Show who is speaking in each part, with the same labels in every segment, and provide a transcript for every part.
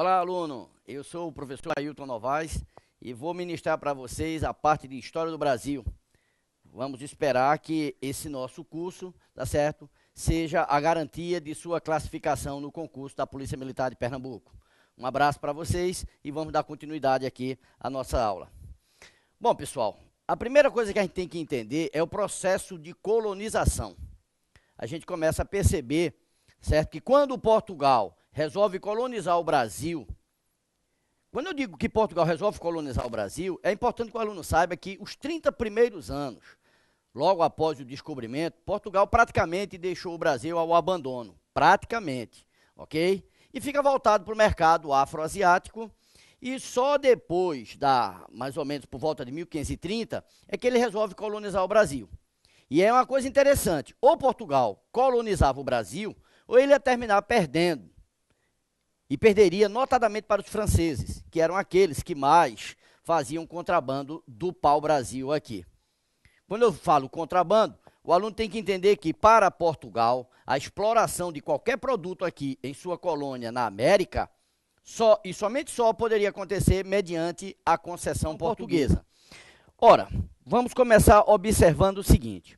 Speaker 1: Olá, aluno. Eu sou o professor Ailton Novaes e vou ministrar para vocês a parte de História do Brasil. Vamos esperar que esse nosso curso, tá certo, seja a garantia de sua classificação no concurso da Polícia Militar de Pernambuco. Um abraço para vocês e vamos dar continuidade aqui à nossa aula. Bom, pessoal, a primeira coisa que a gente tem que entender é o processo de colonização. A gente começa a perceber, certo, que quando Portugal resolve colonizar o Brasil, quando eu digo que Portugal resolve colonizar o Brasil, é importante que o aluno saiba que os 30 primeiros anos, logo após o descobrimento, Portugal praticamente deixou o Brasil ao abandono, praticamente, ok? E fica voltado para o mercado afroasiático, e só depois mais ou menos por volta de 1530, é que ele resolve colonizar o Brasil. E é uma coisa interessante, ou Portugal colonizava o Brasil, ou ele ia terminar perdendo. E perderia notadamente para os franceses, que eram aqueles que mais faziam contrabando do pau-brasil aqui. Quando eu falo contrabando, o aluno tem que entender que para Portugal, a exploração de qualquer produto aqui em sua colônia na América, só e somente só poderia acontecer mediante a concessão portuguesa. Ora, vamos começar observando o seguinte.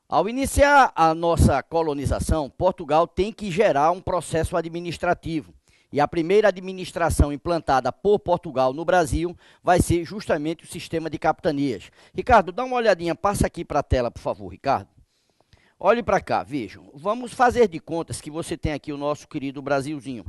Speaker 1: Ao iniciar a nossa colonização, Portugal tem que gerar um processo administrativo. E a primeira administração implantada por Portugal no Brasil vai ser justamente o sistema de capitanias. Ricardo, dá uma olhadinha, passa aqui para a tela, por favor, Ricardo. Olhe para cá, vejam. Vamos fazer de contas que você tem aqui o nosso querido Brasilzinho.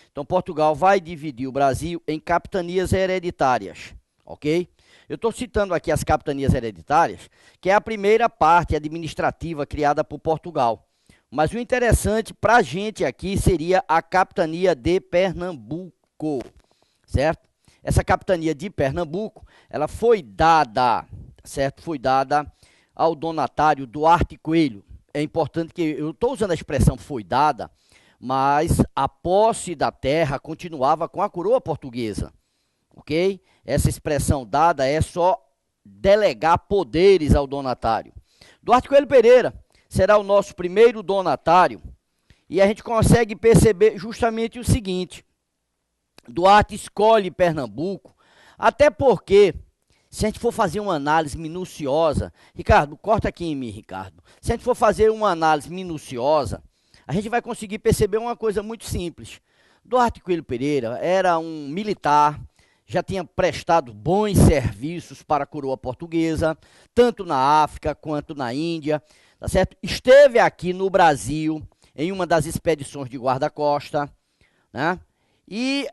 Speaker 1: Então, Portugal vai dividir o Brasil em capitanias hereditárias, ok? Eu estou citando aqui as capitanias hereditárias, que é a primeira parte administrativa criada por Portugal. Mas o interessante para a gente aqui seria a capitania de Pernambuco, certo? Essa capitania de Pernambuco, ela foi dada, certo? Foi dada ao donatário Duarte Coelho. É importante que eu estou usando a expressão foi dada, mas a posse da terra continuava com a coroa portuguesa, ok? Essa expressão dada é só delegar poderes ao donatário. Duarte Coelho Pereira será o nosso primeiro donatário, e a gente consegue perceber justamente o seguinte: Duarte escolhe Pernambuco, até porque, se a gente for fazer uma análise minuciosa, Ricardo, corta aqui em mim, Ricardo, se a gente for fazer uma análise minuciosa, a gente vai conseguir perceber uma coisa muito simples. Duarte Coelho Pereira era um militar, já tinha prestado bons serviços para a coroa portuguesa, tanto na África quanto na Índia, tá certo? Esteve aqui no Brasil em uma das expedições de guarda-costa, né? E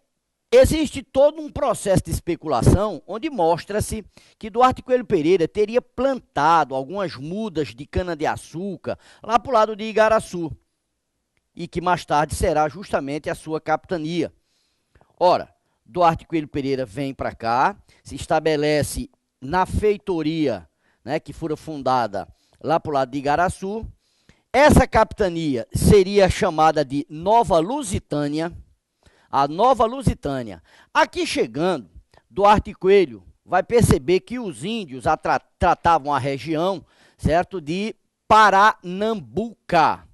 Speaker 1: existe todo um processo de especulação onde mostra-se que Duarte Coelho Pereira teria plantado algumas mudas de cana-de-açúcar lá para o lado de Igaraçu, e que mais tarde será justamente a sua capitania. Ora, Duarte Coelho Pereira vem para cá, se estabelece na feitoria, né, que fora fundada lá para o lado de Igaraçu. Essa capitania seria chamada de Nova Lusitânia, a Nova Lusitânia. Aqui chegando, Duarte Coelho vai perceber que os índios tratavam a região, certo, de Paranambuca.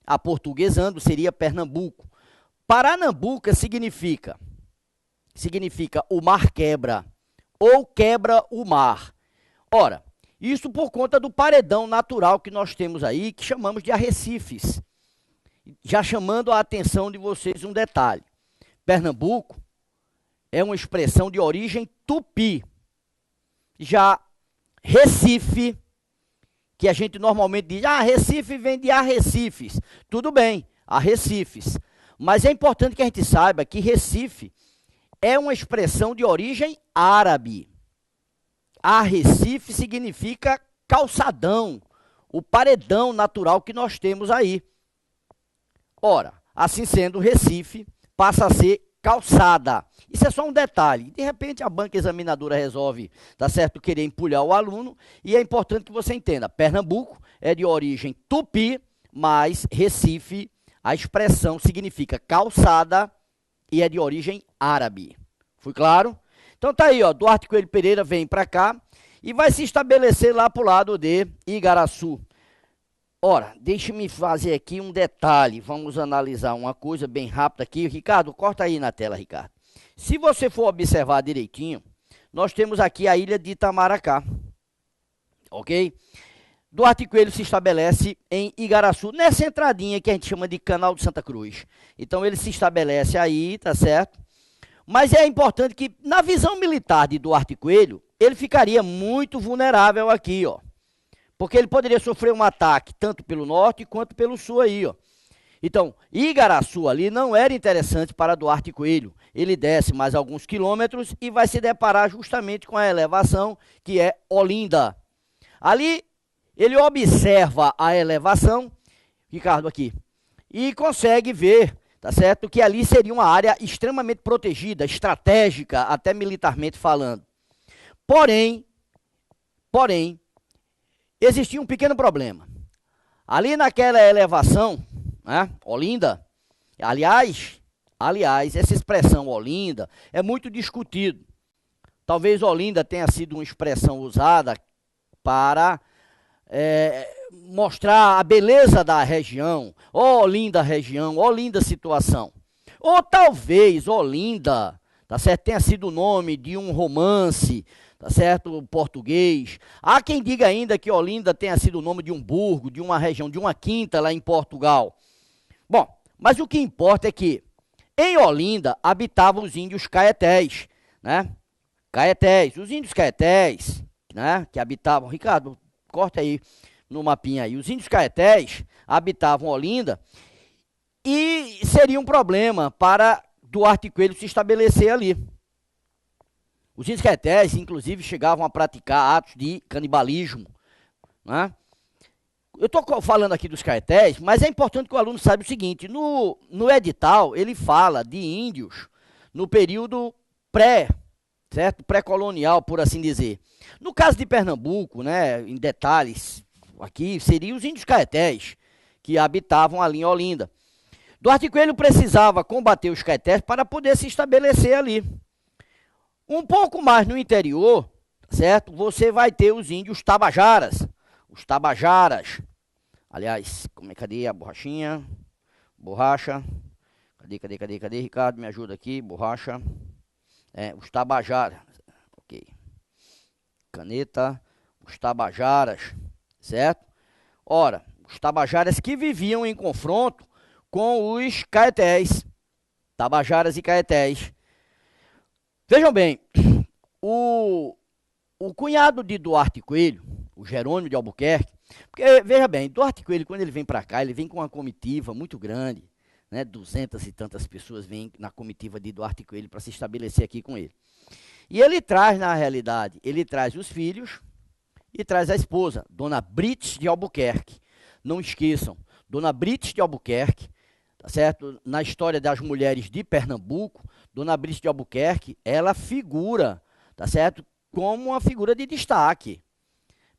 Speaker 1: Aportuguesando seria Pernambuco. Paranambuca significa o mar quebra, ou quebra o mar. Ora, isso por conta do paredão natural que nós temos aí, que chamamos de arrecifes. Já chamando a atenção de vocês um detalhe. Pernambuco é uma expressão de origem tupi. Já Recife, que a gente normalmente diz, Recife vem de arrecifes. Tudo bem, arrecifes. Mas é importante que a gente saiba que Recife é uma expressão de origem árabe. Arrecife significa calçadão, o paredão natural que nós temos aí. Ora, assim sendo, Recife passa a ser calçada. Isso é só um detalhe. De repente, a banca examinadora resolve, tá certo, querer empulhar o aluno, e é importante que você entenda. Pernambuco é de origem tupi, mas Recife, a expressão significa calçada e é de origem árabe. Foi claro? Então tá aí, ó, Duarte Coelho Pereira vem para cá e vai se estabelecer lá para o lado de Igaraçu. Ora, deixe-me fazer aqui um detalhe. Vamos analisar uma coisa bem rápida aqui. Ricardo, corta aí na tela, Ricardo. Se você for observar direitinho, nós temos aqui a ilha de Itamaracá, ok? Duarte Coelho se estabelece em Igaraçu, nessa entradinha que a gente chama de Canal de Santa Cruz. Então ele se estabelece aí, tá certo? Mas é importante que, na visão militar de Duarte Coelho, ele ficaria muito vulnerável aqui, ó. Porque ele poderia sofrer um ataque tanto pelo norte quanto pelo sul aí, ó. Então, Igaraçu ali não era interessante para Duarte Coelho. Ele desce mais alguns quilômetros e vai se deparar justamente com a elevação que é Olinda. Ali, ele observa a elevação, Ricardo aqui, e consegue ver, tá certo, que ali seria uma área extremamente protegida, estratégica, até militarmente falando. Porém, existia um pequeno problema. Ali naquela elevação, né, Olinda, aliás, essa expressão Olinda é muito discutido. Talvez Olinda tenha sido uma expressão usada para mostrar a beleza da região, ó linda região, ó linda situação. Ou talvez Olinda, tá certo, tenha sido o nome de um romance, tá certo, português. Há quem diga ainda que Olinda tenha sido o nome de um burgo, de uma região, de uma quinta lá em Portugal. Bom, mas o que importa é que em Olinda habitavam os índios caetés, né? Caetés, os índios caetés, né, que habitavam, Ricardo, corta aí no mapinha aí. Os índios caetés habitavam Olinda e seria um problema para Duarte Coelho se estabelecer ali. Os índios caetés, inclusive, chegavam a praticar atos de canibalismo, né? Eu estou falando aqui dos caetés, mas é importante que o aluno saiba o seguinte, no edital ele fala de índios no período certo? Pré-colonial, por assim dizer. No caso de Pernambuco, né, em detalhes, aqui seriam os índios caetés, que habitavam ali em Olinda. Duarte Coelho precisava combater os caetés para poder se estabelecer ali. Um pouco mais no interior, certo? Você vai ter os índios tabajaras. Os tabajaras. Aliás, cadê a borrachinha? Borracha. Cadê, Ricardo? Me ajuda aqui, borracha. Os tabajaras. Ok. Caneta. Os tabajaras. Certo? Ora, os tabajaras que viviam em confronto com os caetés. Tabajaras e caetés. Vejam bem, o cunhado de Duarte Coelho, o Jerônimo de Albuquerque, porque, veja bem, Duarte Coelho, quando ele vem para cá, ele vem com uma comitiva muito grande, né? 200 e tantas pessoas vêm na comitiva de Duarte Coelho para se estabelecer aqui com ele. E ele traz, na realidade, ele traz os filhos e traz a esposa, Dona Brites de Albuquerque. Não esqueçam, Dona Brites de Albuquerque, tá certo? Na história das mulheres de Pernambuco, Dona Brites de Albuquerque, ela figura, tá certo? Como uma figura de destaque.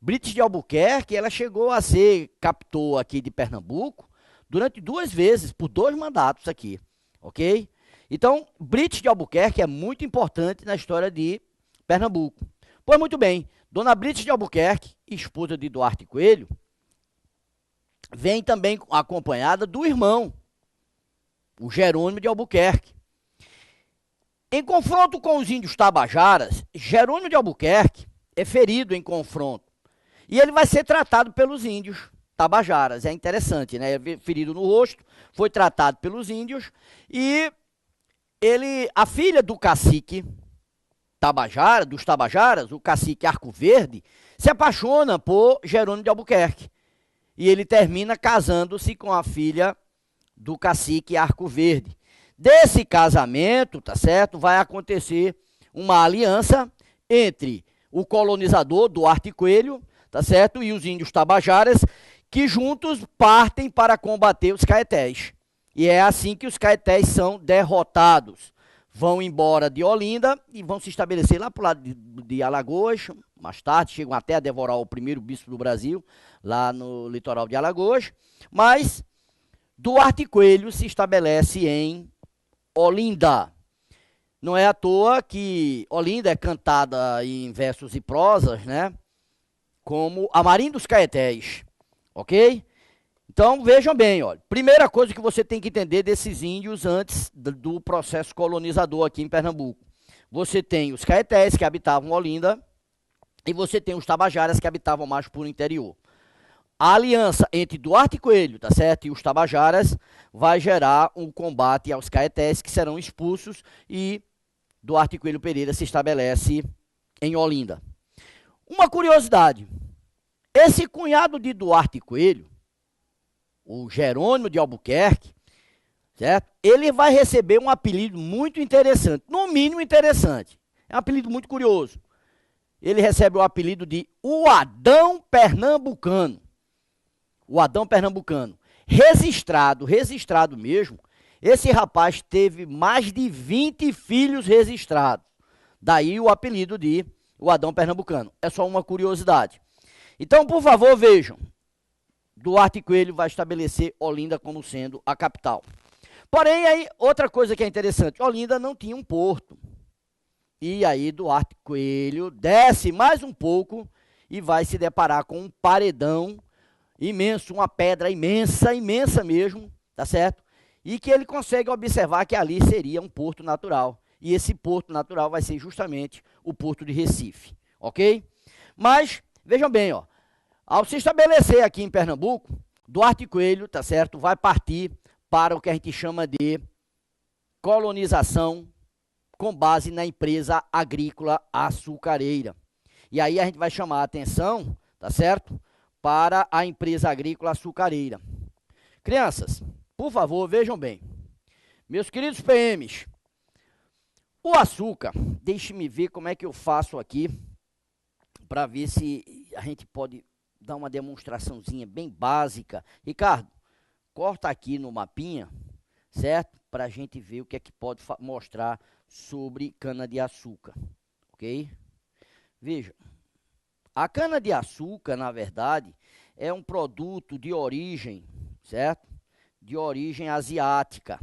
Speaker 1: Brites de Albuquerque, ela chegou a ser captor aqui de Pernambuco durante 2 vezes, por 2 mandatos aqui, ok? Então, Brites de Albuquerque é muito importante na história de Pernambuco. Pois muito bem, Dona Brites de Albuquerque, esposa de Duarte Coelho, vem também acompanhada do irmão, o Jerônimo de Albuquerque. Em confronto com os índios tabajaras, Jerônimo de Albuquerque é ferido em confronto. E ele vai ser tratado pelos índios tabajaras. É interessante, né? É ferido no rosto, foi tratado pelos índios. E a filha do cacique tabajara, dos tabajaras, o cacique Arco Verde, se apaixona por Jerônimo de Albuquerque. E ele termina casando-se com a filha do cacique Arco Verde. Desse casamento, tá certo, vai acontecer uma aliança entre o colonizador Duarte Coelho, tá certo, e os índios tabajaras, que juntos partem para combater os caetés. E é assim que os caetés são derrotados. Vão embora de Olinda e vão se estabelecer lá para o lado de Alagoas. Mais tarde chegam até a devorar o primeiro bispo do Brasil, lá no litoral de Alagoas. Mas Duarte Coelho se estabelece em Olinda. Não é à toa que Olinda é cantada em versos e prosas, né? Como a Marim dos Caetés, ok? Então, vejam bem, olha, primeira coisa que você tem que entender desses índios antes do processo colonizador aqui em Pernambuco. Você tem os caetés, que habitavam Olinda, e você tem os tabajaras, que habitavam mais por interior. A aliança entre Duarte e Coelho, tá certo? E os tabajaras vai gerar um combate aos caetés, que serão expulsos, e Duarte e Coelho Pereira se estabelece em Olinda. Uma curiosidade, esse cunhado de Duarte e Coelho, o Jerônimo de Albuquerque, certo? Ele vai receber um apelido muito interessante, no mínimo interessante. É um apelido muito curioso. Ele recebe o apelido de o Adão Pernambucano. O Adão Pernambucano. Registrado mesmo, esse rapaz teve mais de 20 filhos registrados. Daí o apelido de o Adão Pernambucano. É só uma curiosidade. Então, por favor, vejam. Duarte e Coelho vai estabelecer Olinda como sendo a capital. Porém, aí, outra coisa que é interessante, Olinda não tinha um porto. E aí Duarte e Coelho desce mais um pouco e vai se deparar com um paredão imenso, uma pedra imensa, imensa mesmo, tá certo? E que ele consegue observar que ali seria um porto natural. E esse porto natural vai ser justamente o porto de Recife, ok? Mas, vejam bem, ó. Ao se estabelecer aqui em Pernambuco, Duarte e Coelho, tá certo, vai partir para o que a gente chama de colonização com base na empresa agrícola açucareira. E aí a gente vai chamar a atenção, tá certo, para a empresa agrícola açucareira. Crianças, por favor, vejam bem. Meus queridos PMs, o açúcar, deixe-me ver como é que eu faço aqui, para ver se a gente pode dar uma demonstraçãozinha bem básica. Ricardo, corta aqui no mapinha, certo? Para a gente ver o que é que pode mostrar sobre cana-de-açúcar, ok? Veja, a cana-de-açúcar, na verdade, é um produto de origem, certo? De origem asiática.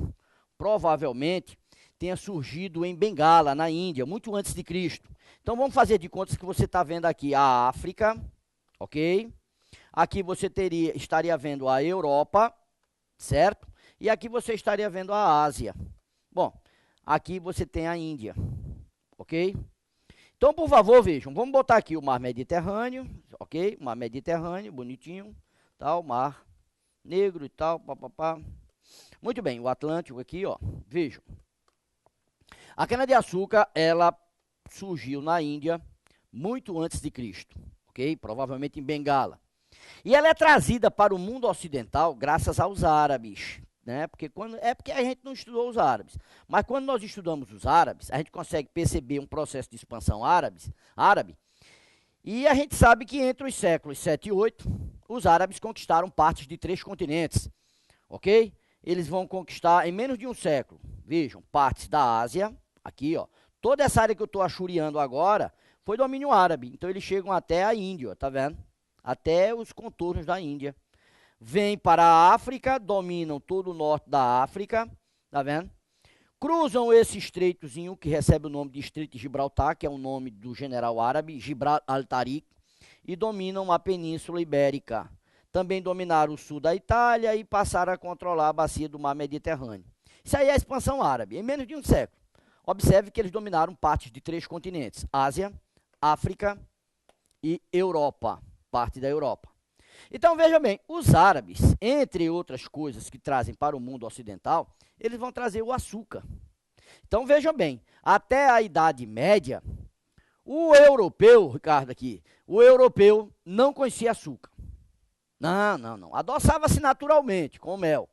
Speaker 1: Provavelmente tenha surgido em Bengala, na Índia, muito antes de Cristo. Então vamos fazer de contas que você está vendo aqui a África, ok? Aqui você estaria vendo a Europa, certo? E aqui você estaria vendo a Ásia. Bom, aqui você tem a Índia, ok? Então, por favor, vejam, vamos botar aqui o mar Mediterrâneo, ok? Mar Mediterrâneo, bonitinho, tal, mar Negro e tal, papapá. Muito bem, o Atlântico aqui, ó, vejam. A cana-de-açúcar, ela surgiu na Índia muito antes de Cristo, ok? Provavelmente em Bengala. E ela é trazida para o mundo ocidental graças aos árabes, né? Porque a gente não estudou os árabes. Mas quando nós estudamos os árabes, a gente consegue perceber um processo de expansão árabe. E a gente sabe que entre os séculos 7 e 8, os árabes conquistaram partes de 3 continentes, ok? Eles vão conquistar em menos de um século, vejam, partes da Ásia, aqui, ó. Toda essa área que eu estou achuriando agora foi domínio árabe. Então eles chegam até a Índia, ó, tá vendo? Até os contornos da Índia. Vêm para a África, dominam todo o norte da África, tá vendo? Cruzam esse estreitozinho que recebe o nome de Estreito de Gibraltar, que é o nome do general árabe, Gibraltar al-Tariq, e dominam a Península Ibérica. Também dominaram o sul da Itália e passaram a controlar a bacia do mar Mediterrâneo. Isso aí é a expansão árabe, em menos de um século. Observe que eles dominaram partes de 3 continentes, Ásia, África e Europa, parte da Europa. Então, veja bem, os árabes, entre outras coisas que trazem para o mundo ocidental, eles vão trazer o açúcar. Então, vejam bem, até a Idade Média, o europeu, Ricardo aqui, o europeu não conhecia açúcar. Não. Adoçava-se naturalmente, com mel.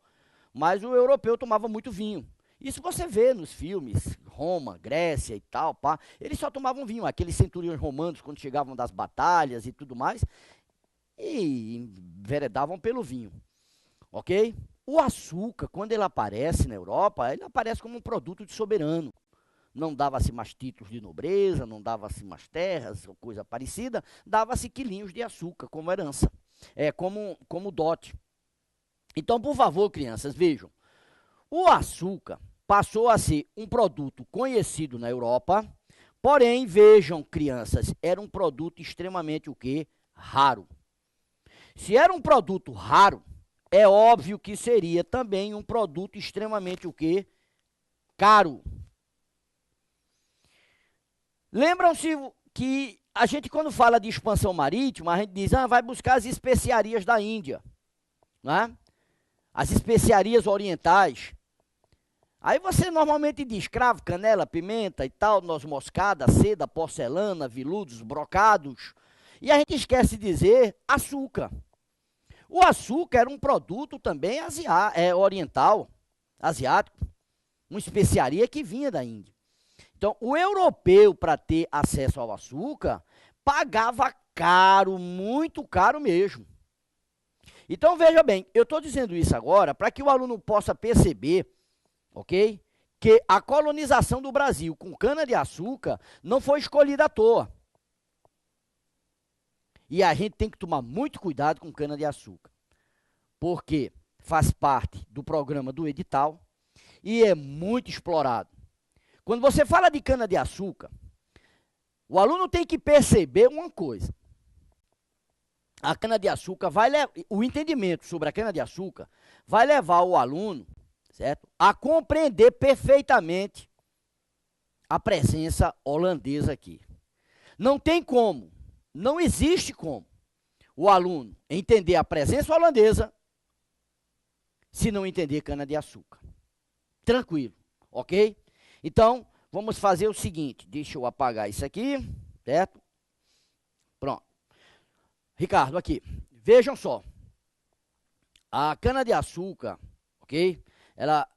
Speaker 1: Mas o europeu tomava muito vinho. Isso você vê nos filmes, Roma, Grécia e tal, pá. Eles só tomavam vinho, aqueles centuriões romanos, quando chegavam das batalhas e tudo mais, e enveredavam pelo vinho, ok? O açúcar, quando ele aparece na Europa, ele aparece como um produto de soberano. Não dava-se mais títulos de nobreza, não dava-se mais terras ou coisa parecida, dava-se quilinhos de açúcar como herança, como dote. Então, por favor, crianças, vejam, o açúcar passou a ser um produto conhecido na Europa, porém, vejam, crianças, era um produto extremamente o quê? Raro. Se era um produto raro, é óbvio que seria também um produto extremamente o quê? Caro. Lembram-se que a gente, quando fala de expansão marítima, a gente diz, vai buscar as especiarias da Índia, né? As especiarias orientais. Aí você normalmente diz cravo, canela, pimenta e tal, noz moscada, seda, porcelana, veludos, brocados. E a gente esquece de dizer açúcar. O açúcar era um produto também oriental, asiático, uma especiaria que vinha da Índia. Então, o europeu, para ter acesso ao açúcar, pagava caro, muito caro mesmo. Então, veja bem, eu estou dizendo isso agora para que o aluno possa perceber, ok? Que a colonização do Brasil com cana-de-açúcar não foi escolhida à toa. E a gente tem que tomar muito cuidado com cana-de-açúcar, porque faz parte do programa do edital e é muito explorado. Quando você fala de cana-de-açúcar, o aluno tem que perceber uma coisa. A cana-de-açúcar o entendimento sobre a cana-de-açúcar vai levar o aluno, certo, a compreender perfeitamente a presença holandesa aqui. Não tem como, não existe como o aluno entender a presença holandesa se não entender cana-de-açúcar. Tranquilo, ok? Então, vamos fazer o seguinte, deixa eu apagar isso aqui, certo? Pronto. Ricardo, aqui, vejam só, a cana-de-açúcar, ok? Ela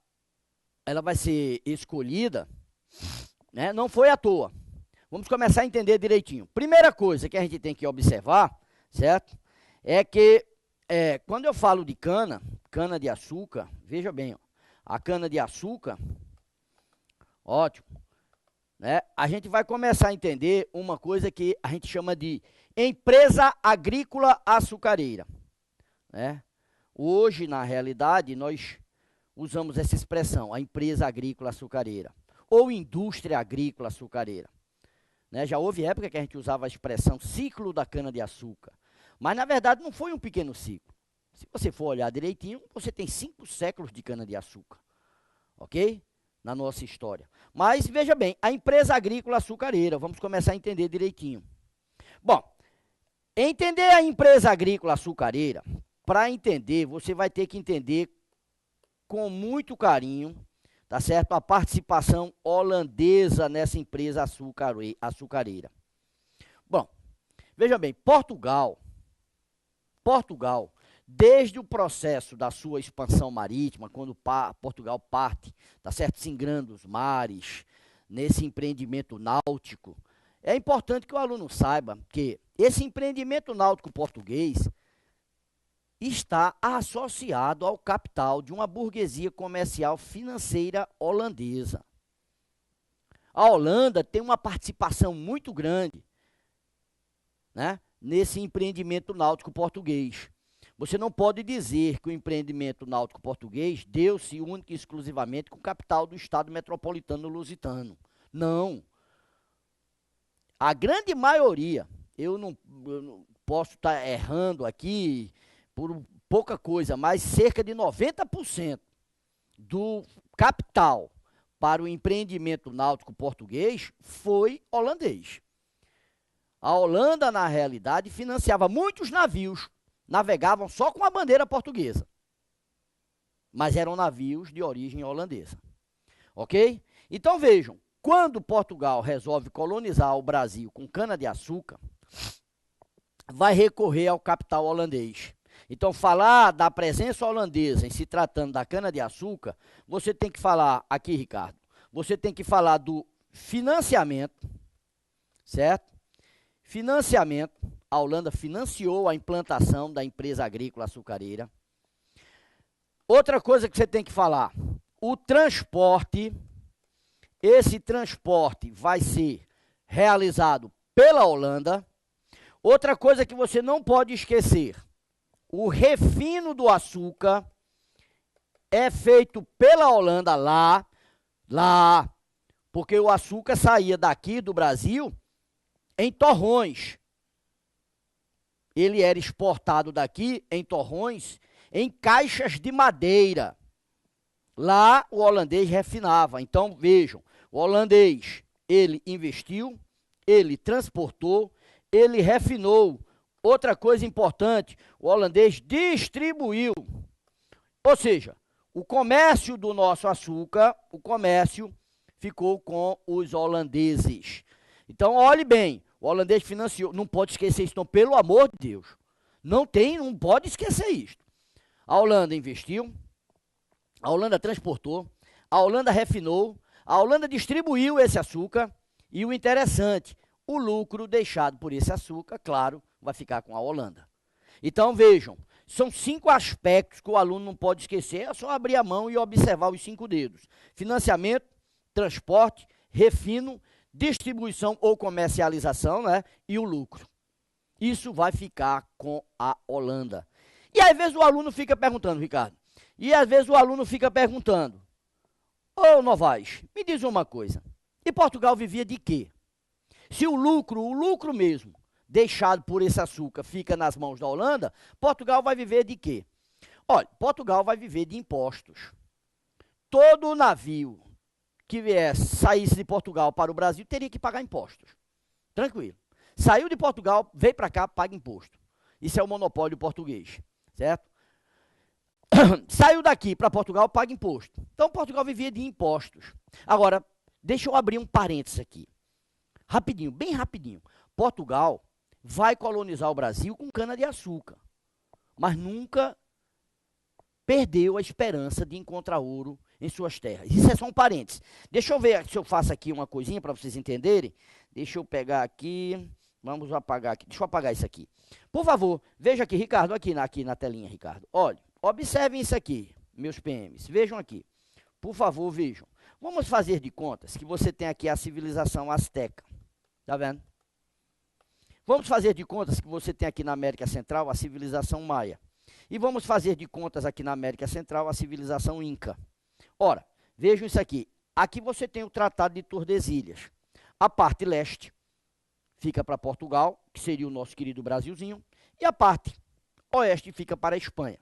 Speaker 1: vai ser escolhida, né? Não foi à toa. Vamos começar a entender direitinho. Primeira coisa que a gente tem que observar, certo? É que quando eu falo de cana-de-açúcar, veja bem, ó, a cana-de-açúcar, ótimo, né? A gente vai começar a entender uma coisa que a gente chama de empresa agrícola açucareira, né? Hoje, na realidade, nós usamos essa expressão, a empresa agrícola açucareira, ou indústria agrícola açucareira, né? Já houve época que a gente usava a expressão ciclo da cana-de-açúcar, mas na verdade não foi um pequeno ciclo. Se você for olhar direitinho, você tem 5 séculos de cana-de-açúcar, ok? Na nossa história. Mas, veja bem, a empresa agrícola açucareira, vamos começar a entender direitinho. Bom, entender a empresa agrícola açucareira, para entender, você vai ter que entender com muito carinho, tá certo? A participação holandesa nessa empresa açucareira. Bom, veja bem, Portugal, desde o processo da sua expansão marítima, quando Portugal parte, tá certo, singrando os mares, nesse empreendimento náutico, é importante que o aluno saiba que esse empreendimento náutico português está associado ao capital de uma burguesia comercial financeira holandesa. A Holanda tem uma participação muito grande, né, nesse empreendimento náutico português. Você não pode dizer que o empreendimento náutico português deu-se única e exclusivamente com o capital do Estado metropolitano lusitano. Não. A grande maioria, eu não posso estar errando aqui por pouca coisa, mas cerca de 90% do capital para o empreendimento náutico português foi holandês. A Holanda, na realidade, financiava muitos navios, navegavam só com a bandeira portuguesa, mas eram navios de origem holandesa, ok? Então vejam, quando Portugal resolve colonizar o Brasil com cana-de-açúcar, vai recorrer ao capital holandês. Então, falar da presença holandesa em se tratando da cana-de-açúcar, você tem que falar, aqui Ricardo, você tem que falar do financiamento, certo? Financiamento, a Holanda financiou a implantação da empresa agrícola açucareira. Outra coisa que você tem que falar, o transporte, esse transporte vai ser realizado pela Holanda. Outra coisa que você não pode esquecer, o refino do açúcar é feito pela Holanda lá, porque o açúcar saía daqui do Brasil em torrões. Ele era exportado daqui em torrões em caixas de madeira. Lá o holandês refinava. Então vejam, o holandês, ele investiu, ele transportou, ele refinou. Outra coisa importante, o holandês distribuiu. Ou seja, o comércio do nosso açúcar, o comércio ficou com os holandeses. Então, olhe bem, o holandês financiou, não pode esquecer isso, não, pelo amor de Deus. Não pode esquecer isso. A Holanda investiu, a Holanda transportou, a Holanda refinou, a Holanda distribuiu esse açúcar e o interessante, o lucro deixado por esse açúcar, claro, vai ficar com a Holanda. Então, vejam, são 5 aspectos que o aluno não pode esquecer, é só abrir a mão e observar os 5 dedos. Financiamento, transporte, refino, distribuição ou comercialização, né? E o lucro. Isso vai ficar com a Holanda. E às vezes o aluno fica perguntando, Ricardo, ô Novaes, me diz uma coisa, e Portugal vivia de quê? Se o lucro mesmo, deixado por esse açúcar, fica nas mãos da Holanda, Portugal vai viver de quê? Olha, Portugal vai viver de impostos. Todo navio que saísse de Portugal para o Brasil teria que pagar impostos. Tranquilo. Saiu de Portugal, veio para cá, paga imposto. Isso é o monopólio português, certo? Saiu daqui para Portugal, paga imposto. Então, Portugal vivia de impostos. Agora, deixa eu abrir um parênteses aqui. Rapidinho, bem rapidinho. Portugal vai colonizar o Brasil com cana-de-açúcar, mas nunca perdeu a esperança de encontrar ouro em suas terras. Isso é só um parênteses. Deixa eu ver se eu faço aqui uma coisinha para vocês entenderem. Deixa eu pegar aqui, vamos apagar aqui. Deixa eu apagar isso aqui. Por favor, veja aqui, Ricardo, aqui na telinha, Ricardo. Olha, observem isso aqui, meus PMs. Vejam aqui. Por favor, vejam. Vamos fazer de contas que você tem aqui a civilização asteca. Tá vendo? Vamos fazer de contas que você tem aqui na América Central a civilização maia. E vamos fazer de contas aqui na América Central a civilização inca. Ora, vejam isso aqui. Aqui você tem o Tratado de Tordesilhas. A parte leste fica para Portugal, que seria o nosso querido Brasilzinho, e a parte oeste fica para a Espanha.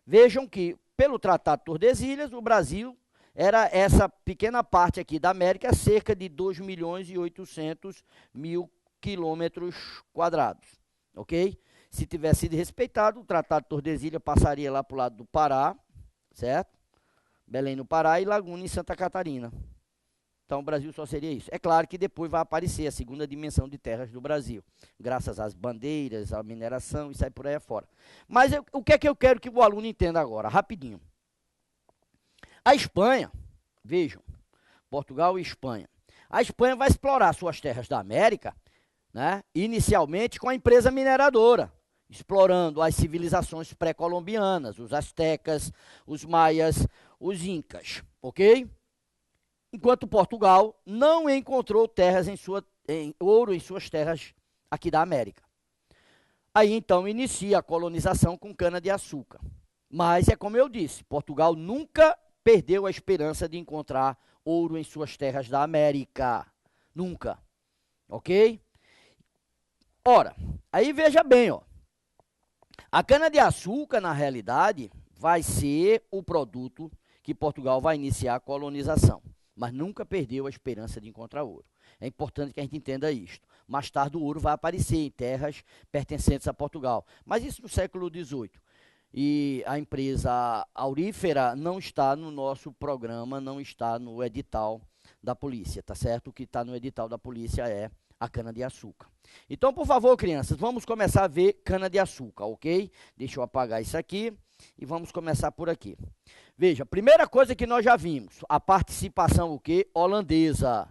Speaker 1: Vejam que, pelo Tratado de Tordesilhas, o Brasil era essa pequena parte aqui da América, cerca de 2.800.000 quilômetros quadrados, ok? Se tivesse sido respeitado, o Tratado de Tordesilhas passaria lá para o lado do Pará, certo? Belém no Pará e Laguna em Santa Catarina. Então o Brasil só seria isso. É claro que depois vai aparecer a segunda dimensão de terras do Brasil, graças às bandeiras, à mineração e sai por aí afora. Mas o que é que eu quero que o aluno entenda agora, rapidinho. A Espanha, vejam, Portugal e Espanha. A Espanha vai explorar suas terras da América, né, inicialmente com a empresa mineradora, explorando as civilizações pré-colombianas, os astecas, os maias, os incas, ok? Enquanto Portugal não encontrou terras ouro em suas terras aqui da América. Aí então inicia a colonização com cana-de-açúcar. Mas é como eu disse, Portugal nunca perdeu a esperança de encontrar ouro em suas terras da América. Nunca. Ok? Ora, aí veja bem, ó. A cana-de-açúcar, na realidade, vai ser o produto que Portugal vai iniciar a colonização. Mas nunca perdeu a esperança de encontrar ouro. É importante que a gente entenda isto. Mais tarde o ouro vai aparecer em terras pertencentes a Portugal. Mas isso no século XVIII. E a empresa aurífera não está no nosso programa, não está no edital da polícia, tá certo? O que está no edital da polícia é a cana-de-açúcar. Então, por favor, crianças, vamos começar a ver cana-de-açúcar, ok? Deixa eu apagar isso aqui e vamos começar por aqui. Veja, primeira coisa que nós já vimos, a participação o quê? Holandesa.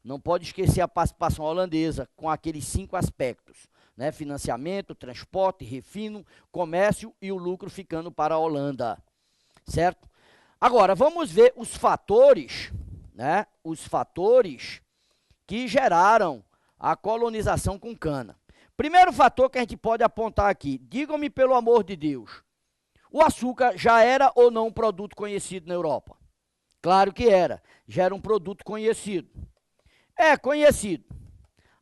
Speaker 1: Não pode esquecer a participação holandesa com aqueles 5 aspectos, né? Financiamento, transporte, refino, comércio e o lucro ficando para a Holanda, certo? Agora, vamos ver os fatores, né? Os fatores que geraram a colonização com cana. Primeiro fator que a gente pode apontar aqui, digam-me pelo amor de Deus, o açúcar já era ou não um produto conhecido na Europa? Claro que era, já era um produto conhecido. É conhecido.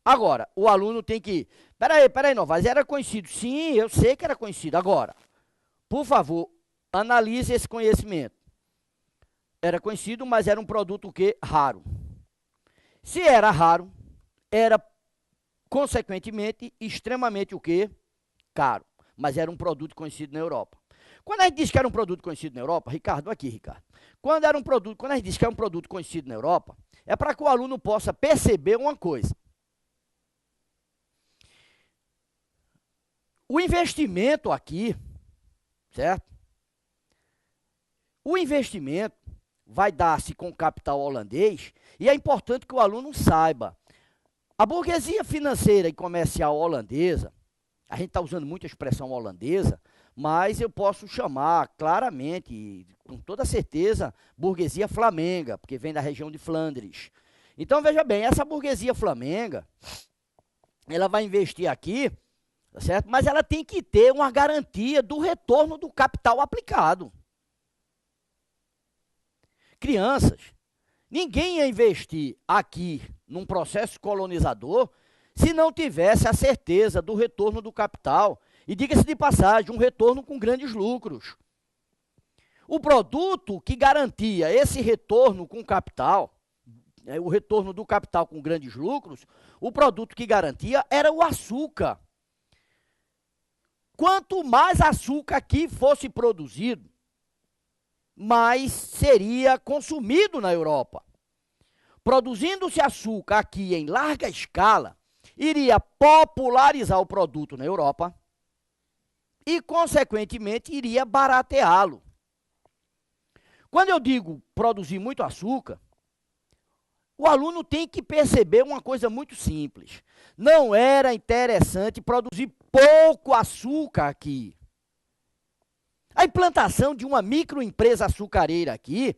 Speaker 1: Agora, o aluno tem que... Peraí, Novaes, era conhecido? Sim, eu sei que era conhecido. Agora, por favor, Analise esse conhecimento. Era conhecido, mas era um produto o quê? Raro. Se era raro, era, consequentemente, extremamente o quê? Caro. Mas era um produto conhecido na Europa. Quando a gente diz que era um produto conhecido na Europa, Ricardo, aqui, Ricardo. Quando a gente diz que é um produto conhecido na Europa, é para que o aluno possa perceber uma coisa. O investimento aqui, certo? O investimento vai dar-se com capital holandês e é importante que o aluno saiba. A burguesia financeira e comercial holandesa, a gente está usando muito a expressão holandesa, mas eu posso chamar claramente, com toda certeza, burguesia flamenga, porque vem da região de Flandres. Então, veja bem, essa burguesia flamenga, ela vai investir aqui, tá certo? Mas ela tem que ter uma garantia do retorno do capital aplicado. Crianças, ninguém ia investir aqui num processo colonizador se não tivesse a certeza do retorno do capital. E diga-se de passagem, um retorno com grandes lucros. O produto que garantia esse retorno com capital, o retorno do capital com grandes lucros, o produto que garantia era o açúcar. Quanto mais açúcar aqui fosse produzido, mais seria consumido na Europa. Produzindo-se açúcar aqui em larga escala, iria popularizar o produto na Europa e, consequentemente, iria barateá-lo. Quando eu digo produzir muito açúcar, o aluno tem que perceber uma coisa muito simples. Não era interessante produzir pouco açúcar aqui. A implantação de uma microempresa açucareira aqui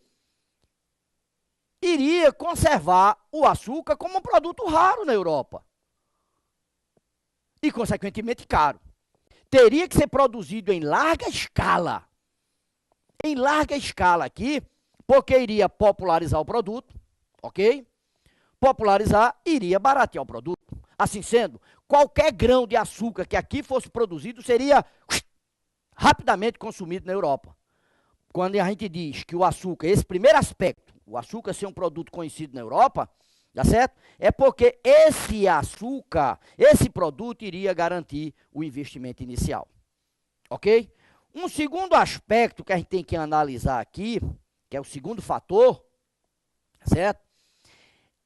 Speaker 1: iria conservar o açúcar como um produto raro na Europa. E, consequentemente, caro. Teria que ser produzido em larga escala. Em larga escala aqui, porque iria popularizar o produto, ok? Popularizar, iria baratear o produto. Assim sendo, qualquer grão de açúcar que aqui fosse produzido seria rapidamente consumido na Europa. Quando a gente diz que o açúcar, esse primeiro aspecto, o açúcar ser um produto conhecido na Europa, tá certo? É porque esse açúcar, esse produto iria garantir o investimento inicial. Ok? Um segundo aspecto que a gente tem que analisar aqui, que é o segundo fator, certo?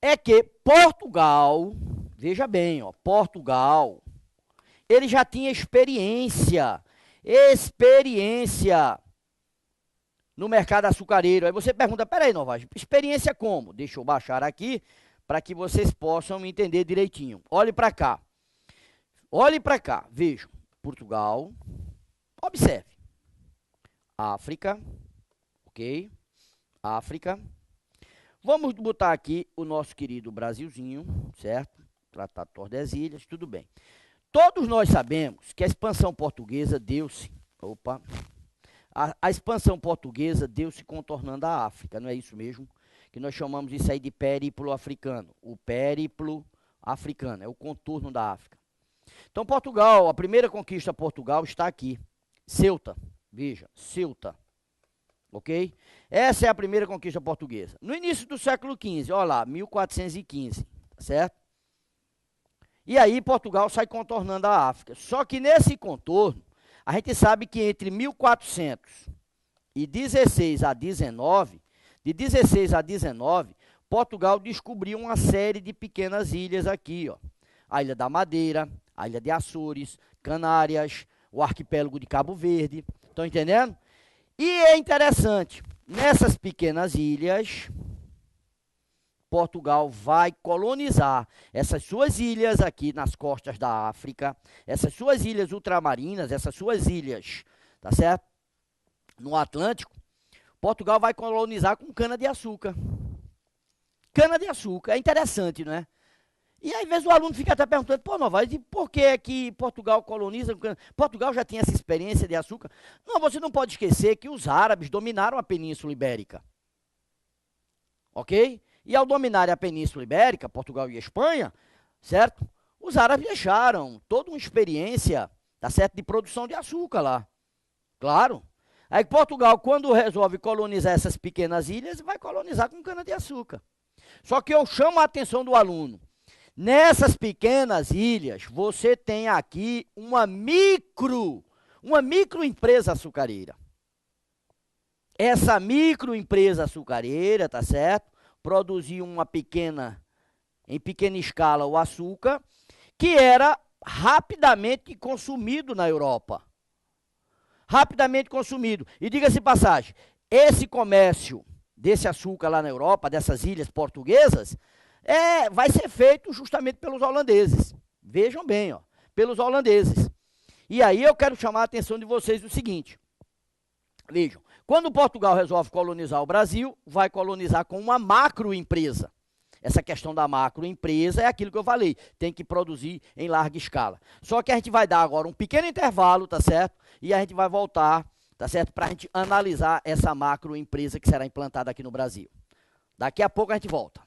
Speaker 1: É que Portugal, veja bem, ó, Portugal, ele já tinha experiência no mercado açucareiro. Aí você pergunta, peraí, Novaes, experiência como? Deixa eu baixar aqui para que vocês possam me entender direitinho. Olhe para cá. Olhe para cá, vejam. Portugal, observe. África, ok? África. Vamos botar aqui o nosso querido Brasilzinho, certo? Tratado de Tordesilhas, tudo bem. Todos nós sabemos que a expansão portuguesa deu-se, a expansão portuguesa deu-se contornando a África, não é isso mesmo? Que nós chamamos isso aí de périplo africano. O périplo africano, é o contorno da África. Então, Portugal, a primeira conquista de Portugal está aqui. Ceuta, veja, Ceuta. Ok? Essa é a primeira conquista portuguesa. No início do século XV, olha lá, 1415, certo? E aí Portugal sai contornando a África. Só que nesse contorno, a gente sabe que entre 1416 a 19, de 16 a 19, Portugal descobriu uma série de pequenas ilhas aqui, ó. A Ilha da Madeira, a Ilha de Açores, Canárias, o arquipélago de Cabo Verde. Estão entendendo? E é interessante, nessas pequenas ilhas, Portugal vai colonizar essas suas ilhas aqui nas costas da África, essas suas ilhas ultramarinas, essas suas ilhas, tá certo? No Atlântico, Portugal vai colonizar com cana-de-açúcar. Cana-de-açúcar, é interessante, não é? E aí, às vezes, o aluno fica até perguntando, pô, Novaes, e por que é que Portugal coloniza? Portugal já tinha essa experiência de açúcar? Não, você não pode esquecer que os árabes dominaram a Península Ibérica. Ok? E ao dominarem a Península Ibérica, Portugal e Espanha, certo? Os árabes deixaram toda uma experiência, tá certo, de produção de açúcar lá. Claro. Aí Portugal, quando resolve colonizar essas pequenas ilhas, vai colonizar com cana-de-açúcar. Só que eu chamo a atenção do aluno. Nessas pequenas ilhas, você tem aqui uma microempresa açucareira. Essa microempresa açucareira, tá certo? Produziu em pequena escala o açúcar, que era rapidamente consumido na Europa. Rapidamente consumido. E diga-se de passagem, esse comércio desse açúcar lá na Europa, dessas ilhas portuguesas, vai ser feito justamente pelos holandeses. Vejam bem, ó, pelos holandeses. E aí eu quero chamar a atenção de vocês do seguinte. Vejam, quando Portugal resolve colonizar o Brasil, vai colonizar com uma macroempresa. Essa questão da macroempresa é aquilo que eu falei, tem que produzir em larga escala. Só que a gente vai dar agora um pequeno intervalo, tá certo? E a gente vai voltar, tá certo? Para a gente analisar essa macroempresa que será implantada aqui no Brasil. Daqui a pouco a gente volta.